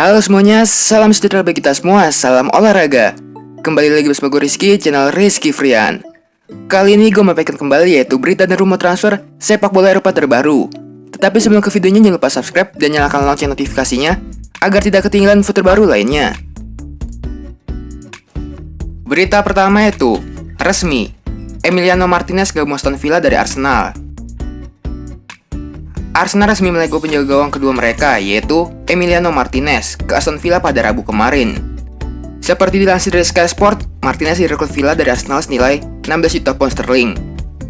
Halo semuanya, salam sejahtera bagi kita semua, salam olahraga. Kembali lagi bersama gue Rizky, channel Rizky Frian. Kali ini gue memaparkan kembali yaitu berita dan rumor transfer sepak bola Eropa terbaru. Tetapi sebelum ke videonya jangan lupa subscribe dan nyalakan lonceng notifikasinya agar tidak ketinggalan info terbaru lainnya. Berita pertama yaitu resmi, Emiliano Martinez gabung Aston Villa dari Arsenal. Arsenal resmi menego penjaga gawang kedua mereka, yaitu Emiliano Martinez, ke Aston Villa pada Rabu kemarin. Seperti dilansir dari Sky Sport, Martinez direkrut Villa dari Arsenal senilai 16 juta pound sterling.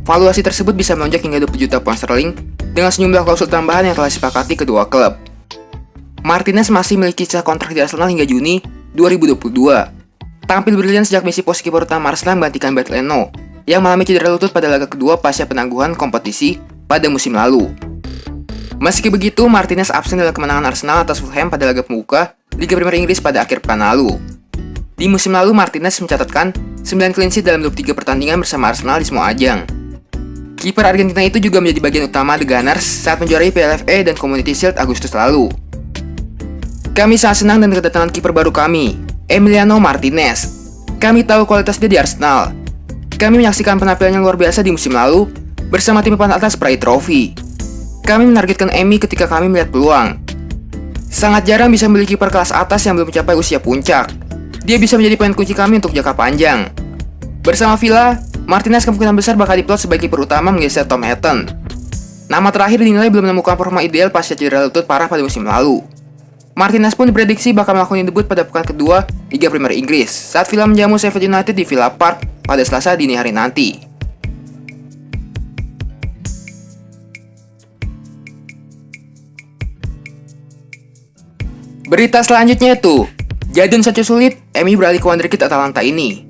Valuasi tersebut bisa melonjak hingga 20 juta pound sterling dengan sejumlah klausul tambahan yang telah disepakati kedua klub. Martinez masih memiliki sisa kontrak di Arsenal hingga Juni 2022. Tampil brilian sejak misi pos kiper utama Arsenal menggantikan Bernd Leno yang mengalami cedera lutut pada laga kedua pasca penangguhan kompetisi pada musim lalu. Meski begitu, Martinez absen dalam kemenangan Arsenal atas Fulham pada laga pembuka Liga Premier Inggris pada akhir pekan lalu. Di musim lalu, Martinez mencatatkan 9 clean sheet dalam 23 pertandingan bersama Arsenal di semua ajang. Kiper Argentina itu juga menjadi bagian utama The Gunners saat menjuarai PLFA dan Community Shield Agustus lalu. Kami sangat senang dengan kedatangan kiper baru kami, Emiliano Martinez. Kami tahu kualitas dia di Arsenal. Kami menyaksikan penampilannya luar biasa di musim lalu bersama tim papan atas peraih trofi. Kami menargetkan Emi ketika kami melihat peluang. Sangat jarang bisa memiliki kiper kelas atas yang belum mencapai usia puncak. Dia bisa menjadi pemain kunci kami untuk jangka panjang. Bersama Villa, Martinez kemungkinan besar bakal diplot sebagai kiper utama menggeser Tom Heaton. Nama terakhir dinilai belum menemukan performa ideal pasca cedera lutut parah pada musim lalu. Martinez pun diprediksi bakal melakukan debut pada pekan kedua Liga Premier Inggris saat Villa menjamu Sheffield United di Villa Park pada Selasa dini hari nanti. Berita selanjutnya itu, Jadon Sancho sulit, MU beralih ke wonderkid Atalanta ini.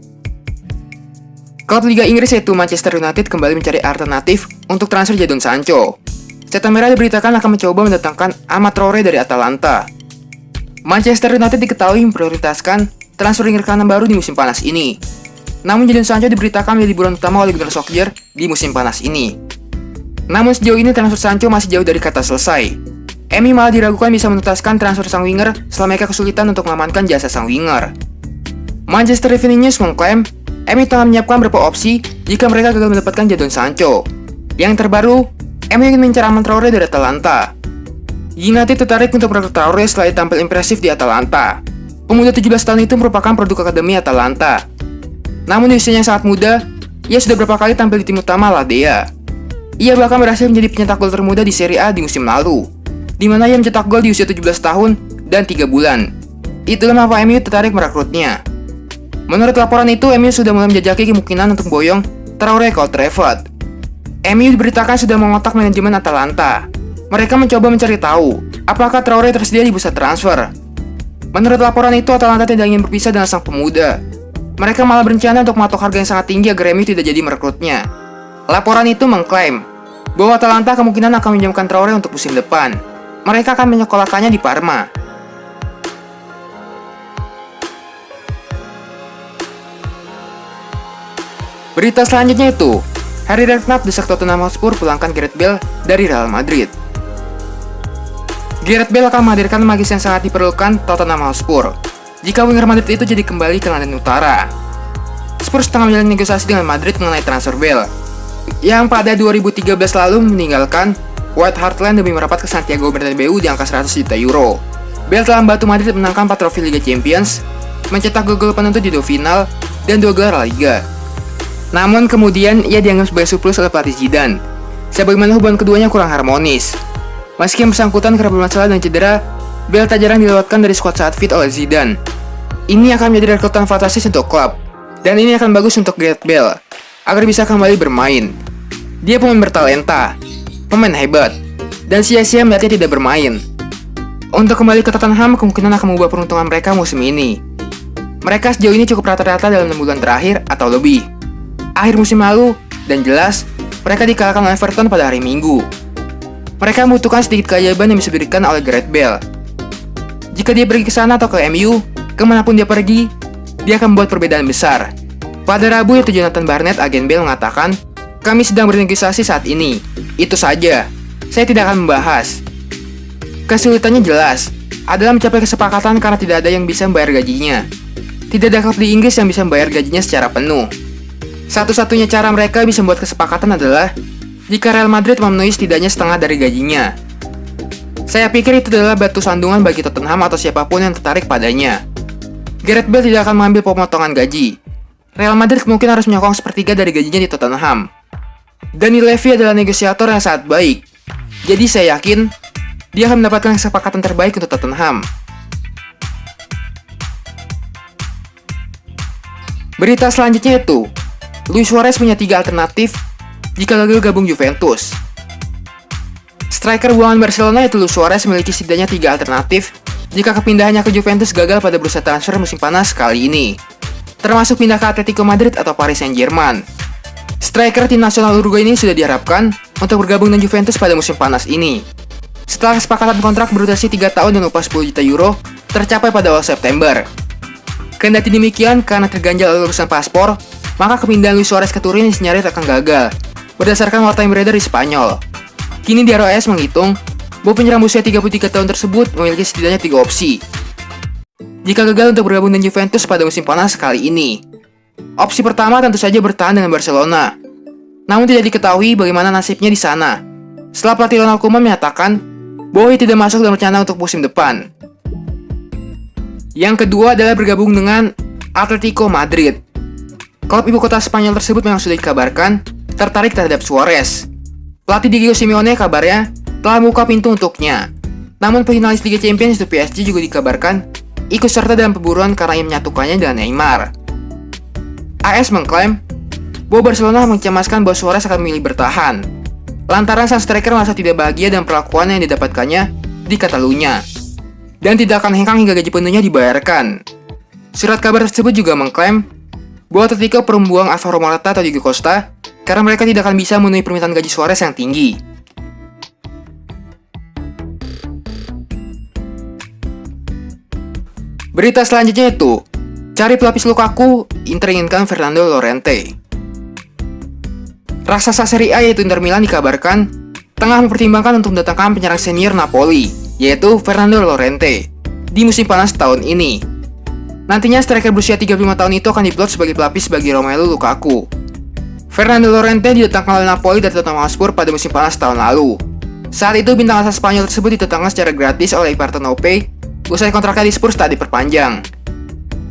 Klub Liga Inggris yaitu Manchester United kembali mencari alternatif untuk transfer Jadon Sancho. Setan Merah diberitakan akan mencoba mendatangkan Amad Traore dari Atalanta. Manchester United diketahui memprioritaskan transfer winger kanan baru di musim panas ini. Namun Jadon Sancho diberitakan menjadi buruan utama oleh Gunnar Solskjaer di musim panas ini. Namun sejauh ini transfer Sancho masih jauh dari kata selesai. MU malah diragukan bisa menuntaskan transfer sang winger setelah mereka kesulitan untuk mengamankan jasa sang winger. Manchester Evening News mengklaim MU tengah menyiapkan beberapa opsi jika mereka gagal mendapatkan Jadon Sancho. Yang terbaru, MU ingin mengincar Amad Traore dari Atalanta. United tertarik untuk merekrut Traore setelah tampil impresif di Atalanta. Pemuda 17 tahun itu merupakan produk akademi Atalanta. Namun di usianya yang sangat muda, ia sudah beberapa kali tampil di tim utama Ladea. Ia bahkan berhasil menjadi pencetak gol termuda di Serie A di musim lalu, di mana ia mencetak gol di usia 17 tahun dan 3 bulan. Itulah mengapa MU tertarik merekrutnya. Menurut laporan itu, MU sudah mulai menjajaki kemungkinan untuk boyong Traore ke Old Trafford. MU diberitakan sudah mengontak manajemen Atalanta. Mereka mencoba mencari tahu apakah Traore tersedia di bursa transfer. Menurut laporan itu, Atalanta tidak ingin berpisah dengan sang pemuda. Mereka malah berencana untuk mematok harga yang sangat tinggi agar MU tidak jadi merekrutnya. Laporan itu mengklaim bahwa Atalanta kemungkinan akan meminjamkan Traore untuk musim depan. Mereka akan menyekolahkannya di Parma. Berita selanjutnya itu, Harry Redknapp desak Tottenham Hotspur pulangkan Gareth Bale dari Real Madrid. Gareth Bale akan menghadirkan magis yang sangat diperlukan Tottenham Hotspur jika winger Madrid itu jadi kembali ke London Utara. Spurs tengah menjalin negosiasi dengan Madrid mengenai transfer Bale, yang pada 2013 lalu meninggalkan White Hart Lane demi merapat ke Santiago Bernabeu di angka 100 juta euro. Bale telah membantu Madrid menangkan 4 trofi Liga Champions, mencetak gol penentu di 2 final, dan 2 gelar La Liga. Namun kemudian ia dianggap sebagai surplus oleh pelatih Zidane, sebagaimana hubungan keduanya kurang harmonis. Meski yang bersangkutan kerap bermasalah dan cedera, Bale tak jarang dilewatkan dari skuad saat fit oleh Zidane. Ini akan menjadi rekrutan fantastis untuk klub, dan ini akan bagus untuk Gareth Bale, agar bisa kembali bermain. Dia pemain bertalenta, pemain hebat, dan sia-sia melihatnya tidak bermain. Untuk kembali ke Tottenham kemungkinan akan mengubah peruntungan mereka musim ini. Mereka sejauh ini cukup rata-rata dalam 6 bulan terakhir atau lebih. Akhir musim lalu, dan jelas, mereka dikalahkan oleh Everton pada hari Minggu. Mereka membutuhkan sedikit keajaiban yang bisa diberikan oleh Gareth Bale. Jika dia pergi ke sana atau ke MU, kemanapun dia pergi, dia akan membuat perbedaan besar. Pada Rabu itu Jonathan Barnett, agen Bale, mengatakan, "Kami sedang bernegosiasi saat ini. Itu saja. Saya tidak akan membahas." Kesulitannya jelas. adalah mencapai kesepakatan karena tidak ada yang bisa membayar gajinya. Tidak ada klub di Inggris yang bisa membayar gajinya secara penuh. Satu-satunya cara mereka bisa membuat kesepakatan adalah jika Real Madrid memenuhi setidaknya setengah dari gajinya. Saya pikir itu adalah batu sandungan bagi Tottenham atau siapapun yang tertarik padanya. Gareth Bale tidak akan mengambil pemotongan gaji. Real Madrid mungkin harus menyokong sepertiga dari gajinya di Tottenham. Dani Levy adalah negosiator yang sangat baik. Jadi saya yakin dia akan mendapatkan kesepakatan terbaik untuk Tottenham. Berita selanjutnya itu, Luis Suarez punya 3 alternatif jika gagal gabung Juventus. Striker buangan Barcelona yaitu Luis Suarez memiliki setidaknya 3 alternatif jika kepindahannya ke Juventus gagal pada bursa transfer musim panas kali ini, termasuk pindah ke Atletico Madrid atau Paris Saint-Germain. Striker tim nasional Uruguay ini sudah diharapkan untuk bergabung dengan Juventus pada musim panas ini. Setelah kesepakatan kontrak berdurasi 3 tahun dan upah 10 juta euro tercapai pada awal September. Kendati demikian, karena terganjal urusan paspor, maka kepindahan Luis Suarez ke Turin nyaris akan gagal, berdasarkan warta yang beredar di Spanyol. Kini Diario AS menghitung bahwa penyerang berusia 33 tahun tersebut memiliki setidaknya 3 opsi jika gagal untuk bergabung dengan Juventus pada musim panas kali ini. Opsi pertama tentu saja bertahan dengan Barcelona, namun tidak diketahui bagaimana nasibnya di sana setelah pelatih Ronald Koeman menyatakan bahwa ia tidak masuk dalam rencana untuk musim depan. Yang kedua adalah bergabung dengan Atletico Madrid. Klub ibu kota Spanyol tersebut memang sudah dikabarkan tertarik terhadap Suarez. Pelatih Diego Simeone kabarnya telah membuka pintu untuknya. Namun finalis Liga Champions itu PSG juga dikabarkan ikut serta dalam pemburuan karena ia menyatukannya dengan Neymar. AS mengklaim bahwa Barcelona mencemaskan bahwa Suarez akan memilih bertahan lantaran sang striker merasa tidak bahagia dengan perlakuan yang didapatkannya di Catalunya dan tidak akan hengkang hingga gaji penuhnya dibayarkan. Surat kabar tersebut juga mengklaim bahwa Atletico perlu membuang Alvaro Morata atau Diego Costa karena mereka tidak akan bisa memenuhi permintaan gaji Suarez yang tinggi. Berita selanjutnya itu, cari pelapis Lukaku, Inter inginkan Fernando Llorente. Raksasa Serie A yaitu Inter Milan dikabarkan tengah mempertimbangkan untuk mendatangkan penyerang senior Napoli, yaitu Fernando Llorente, di musim panas tahun ini. Nantinya striker berusia 35 tahun itu akan diplot sebagai pelapis bagi Romelu Lukaku. Fernando Llorente didatangkan oleh Napoli dari Tottenham Hotspur pada musim panas tahun lalu. Saat itu bintang asal Spanyol tersebut didatangkan secara gratis oleh Partenope, usai kontraknya di Spurs tak diperpanjang.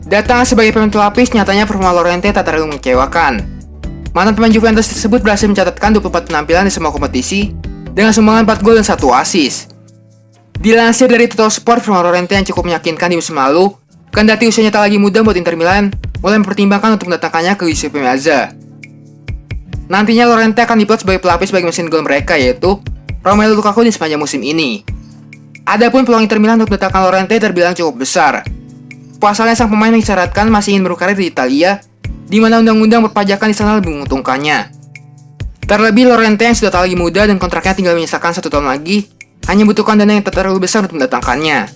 Datang sebagai pemain pelapis, nyatanya performa Llorente tak terlalu mengecewakan. Mantan pemain Juventus tersebut berhasil mencatatkan 24 penampilan di semua kompetisi dengan sumbangan 4 gol dan 1 assist. Dilansir dari Total Sport, performa Llorente yang cukup meyakinkan di musim lalu, kendati usianya tak lagi muda buat Inter Milan, mulai mempertimbangkan untuk mendatangkannya ke Giuseppe Meazza. Nantinya Llorente akan diplot sebagai pelapis bagi mesin gol mereka, yaitu Romelu Lukaku di sepanjang musim ini. Adapun peluang Inter Milan untuk mendatangkan Llorente terbilang cukup besar. Pasalnya sang pemain mengisyaratkan masih ingin berkarir di Italia, di mana undang-undang perpajakan di sana lebih menguntungkannya. Terlebih Llorente yang sudah tak lagi muda dan kontraknya tinggal menyisakan 1 tahun lagi, hanya butuhkan dana yang tak terlalu besar untuk mendatangkannya.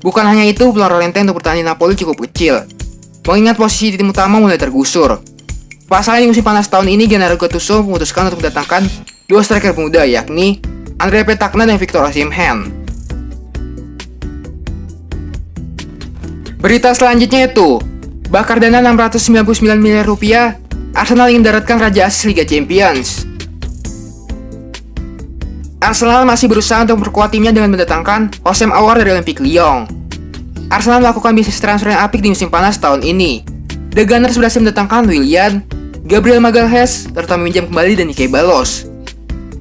Bukan hanya itu, peluang Llorente untuk bertahan di Napoli cukup kecil, mengingat posisi di tim utama mulai tergusur. Pasalnya di musim panas tahun ini, Gennaro Gattuso memutuskan untuk mendatangkan 2 striker muda, yakni Andrea Petagna dan Victor Osimhen. Berita selanjutnya itu, bakar dana 699 miliar rupiah, Arsenal ingin daratkan Raja Asis Liga Champions. Arsenal masih berusaha untuk memperkuat timnya dengan mendatangkan Houssem Aouar dari Olympique Lyon. Arsenal melakukan bisnis transfer yang apik di musim panas tahun ini. The Gunners berhasil mendatangkan Willian, Gabriel Magalhaes, serta meminjam kembali Dani Ceballos.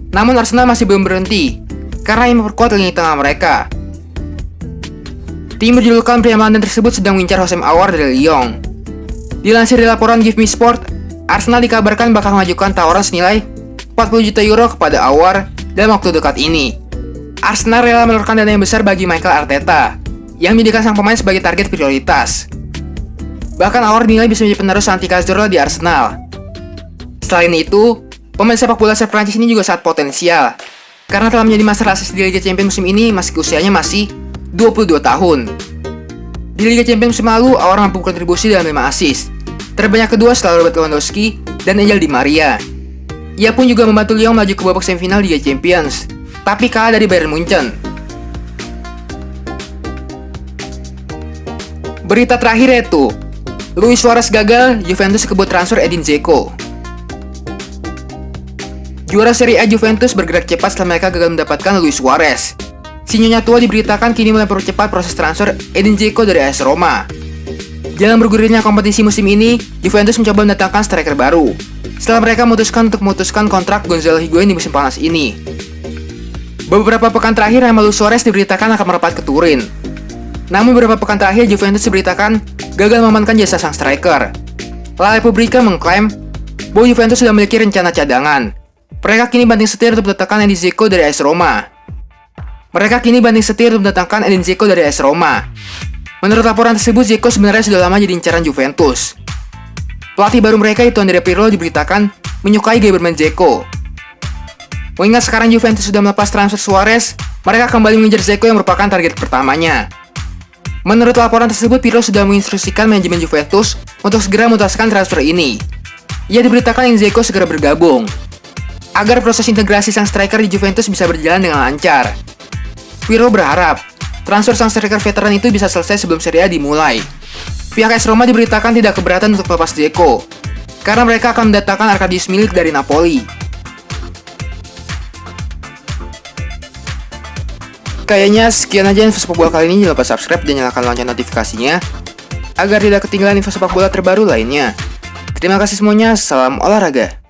Namun Arsenal masih belum berhenti, karena ingin memperkuat lini tengah mereka. Tim berjulukan pria London tersebut sedang mengincar Houssem Aouar dari Lyon. Dilansir dari laporan Give Me Sport, Arsenal dikabarkan bakal mengajukan tawaran senilai 40 juta euro kepada Aouar dalam waktu dekat ini. Arsenal rela mengeluarkan dana yang besar bagi Mikel Arteta, yang menjadikan sang pemain sebagai target prioritas. Bahkan Aouar dinilai bisa menjadi penerus Santi Cazorla di Arsenal. Selain itu, pemain sepak bola asal Prancis ini juga sangat potensial, karena telah menjadi master asis di Liga Champions musim ini meski usianya masih 22 tahun. Di Liga Champions musim lalu, Aouar mampu berkontribusi dalam 5 assist, terbanyak kedua setelah Robert Lewandowski dan Angel Di Maria. Ia pun juga membantu Lyon melaju ke babak semifinal Liga Champions, tapi kalah dari Bayern Munchen. Berita terakhir yaitu Luis Suarez gagal, Juventus kebut transfer Edin Dzeko. Juara Serie A Juventus bergerak cepat setelah mereka gagal mendapatkan Luis Suarez. Si Nyonya tua diberitakan kini mulai mempercepat proses transfer Edin Dzeko dari AS Roma. Dalam bergulirnya kompetisi musim ini, Juventus mencoba mendatangkan striker baru setelah mereka memutuskan kontrak Gonzalo Higuain di musim panas ini. Beberapa pekan terakhir nama Luis Suarez diberitakan akan merapat ke Turin. Namun beberapa pekan terakhir Juventus diberitakan gagal mengamankan jasa sang striker. La Repubblica mengklaim bahwa Juventus sudah memiliki rencana cadangan. Mereka kini banting setir untuk mendatangkan Edin Dzeko dari AS Roma. Menurut laporan tersebut, Dzeko sebenarnya sudah lama jadi incaran Juventus. Pelatih baru mereka itu Andrea Pirlo diberitakan menyukai gaya bermain Dzeko. Mengingat sekarang Juventus sudah melepas transfer Suarez, mereka kembali mengejar Dzeko yang merupakan target pertamanya. Menurut laporan tersebut, Pirlo sudah menginstruksikan manajemen Juventus untuk segera menuntaskan transfer ini. Ia diberitakan yang Dzeko segera bergabung, agar proses integrasi sang striker di Juventus bisa berjalan dengan lancar. Pirlo berharap transfer sang striker veteran itu bisa selesai sebelum Serie A dimulai. Pihak AS Roma diberitakan tidak keberatan untuk melepas Dzeko, karena mereka akan mendatangkan Arkadiusz Milik dari Napoli. Kayaknya sekian aja info sepak bola kali ini. Jangan lupa subscribe dan nyalakan lonceng notifikasinya agar tidak ketinggalan info sepak bola terbaru lainnya. Terima kasih semuanya, salam olahraga.